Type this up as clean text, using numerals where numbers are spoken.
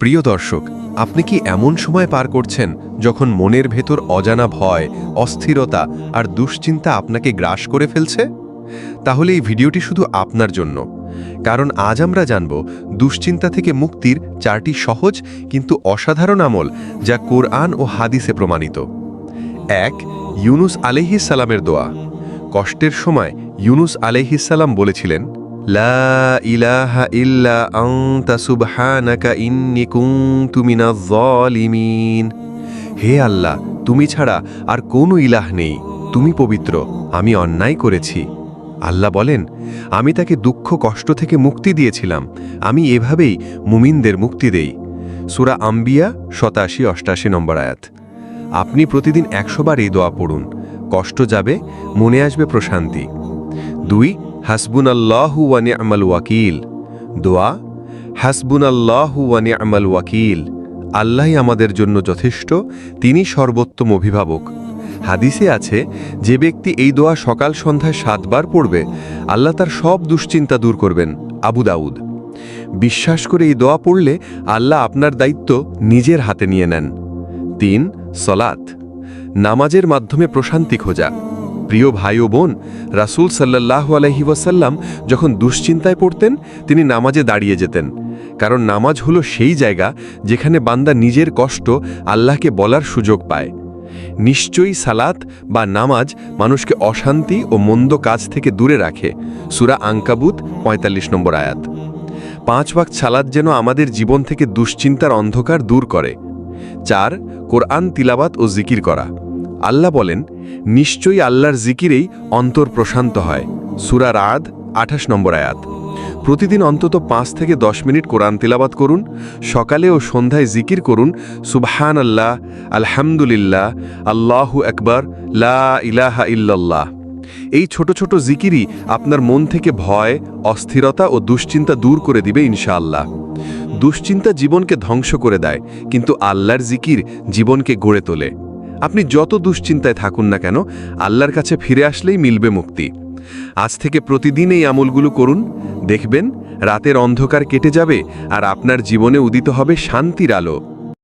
প্রিয় দর্শক, আপনি কি এমন সময় পার করছেন যখন মনের ভেতর অজানা ভয়, অস্থিরতা আর দুশ্চিন্তা আপনাকে গ্রাস করে ফেলছে? তাহলে এই ভিডিওটি শুধু আপনার জন্য। কারণ আজ আমরা জানব দুশ্চিন্তা থেকে মুক্তির 4টি সহজ কিন্তু অসাধারণ আমল, যা কোরআন ও হাদিসে প্রমাণিত। 1. ইউনুস আলাইহিস সালামের দোয়া। কষ্টের সময় ইউনুস আলাইহিস সালাম বলেছিলেন, লা ইলাহা ইল্লা আনতা সুবহানাকা ইন্নী কুনতু মিনাজ জালিমিন। হে আল্লাহ, তুমি ছাড়া আর কোনো ইলাহ নেই, তুমি পবিত্র, আমি অন্যায় করেছি। আল্লাহ বলেন, আমি তাকে দুঃখ কষ্ট থেকে মুক্তি দিয়েছিলাম, আমি এভাবেই মুমিনদের মুক্তি দেই। সূরা আম্বিয়া 87-88 নম্বর আয়াত। আপনি প্রতিদিন 100 বার এই দোয়া পড়ুন, কষ্ট যাবে, মনে আসবে প্রশান্তি। 2. হাসবুনাল্লাহু ওয়া নি'মাল ওয়াকিল। দোয়া, হাসবুনাল্লাহু ওয়া নি'মাল ওয়াকিল। আল্লাহই আমাদের জন্য যথেষ্ট, তিনি সর্বোত্তম অভিভাবক। হাদিসে আছে, যে ব্যক্তি এই দোয়া সকাল সন্ধ্যায় 7 বার পড়বে, আল্লাহ তার সব দুশ্চিন্তা দূর করবেন। আবু দাউদ। বিশ্বাস করে এই দোয়া পড়লে আল্লাহ আপনার দায়িত্ব নিজের হাতে নিয়ে নেন। 3. সলাত। নামাজের মাধ্যমে প্রশান্তি খোঁজা। প্রিয় ভাই ও বোন, রাসূল সাল্লাল্লাহু আলাইহি ওয়াসাল্লাম যখন দুশ্চিন্তায় পড়তেন, তিনি নামাজে দাঁড়িয়ে যেতেন। কারণ নামাজ হলো সেই জায়গা যেখানে বান্দা নিজের কষ্ট আল্লাহকে বলার সুযোগ পায়। নিশ্চয়ই সালাত বা নামাজ মানুষকে অশান্তি ও মন্দ কাজ থেকে দূরে রাখে। সূরা আনকাবুত 45 নম্বর আয়াত। 5 ওয়াক্ত সালাত যেন আমাদের জীবন থেকে দুশ্চিন্তার অন্ধকার দূর করে। 4. কোরআন তিলাওয়াত ও জিকির করা। আল্লাহ বলেন, নিশ্চয়ই আল্লাহর জিকিরেই অন্তর প্রশান্ত হয়। সূরা রাদ 28 নম্বর আয়াত। প্রতিদিন অন্তত 5 থেকে 10 মিনিট কোরআন তিলাওয়াত করুন। সকালে ও সন্ধ্যায় জিকির করুন, সুবহানাল্লাহ, আলহামদুলিল্লাহ, আল্লাহু আকবার, লা ইলাহা ইল্লাল্লাহ। এই ছোট ছোট জিকিরই আপনার মন থেকে ভয়, অস্থিরতা ও দুশ্চিন্তা দূর করে দিবে ইনশাআল্লাহ। দুশ্চিন্তা জীবনকে ধ্বংস করে দেয়, কিন্তু আল্লাহর জিকির জীবনকে গড়ে তোলে। আপনি যত দুশ্চিন্তায় থাকুন না কেন, আল্লাহর কাছে ফিরে আসলেই মিলবে মুক্তি। আজ থেকে প্রতিদিন এই আমলগুলো করুন, দেখবেন রাতের অন্ধকার কেটে যাবে আর আপনার জীবনে উদিত হবে শান্তির আলো।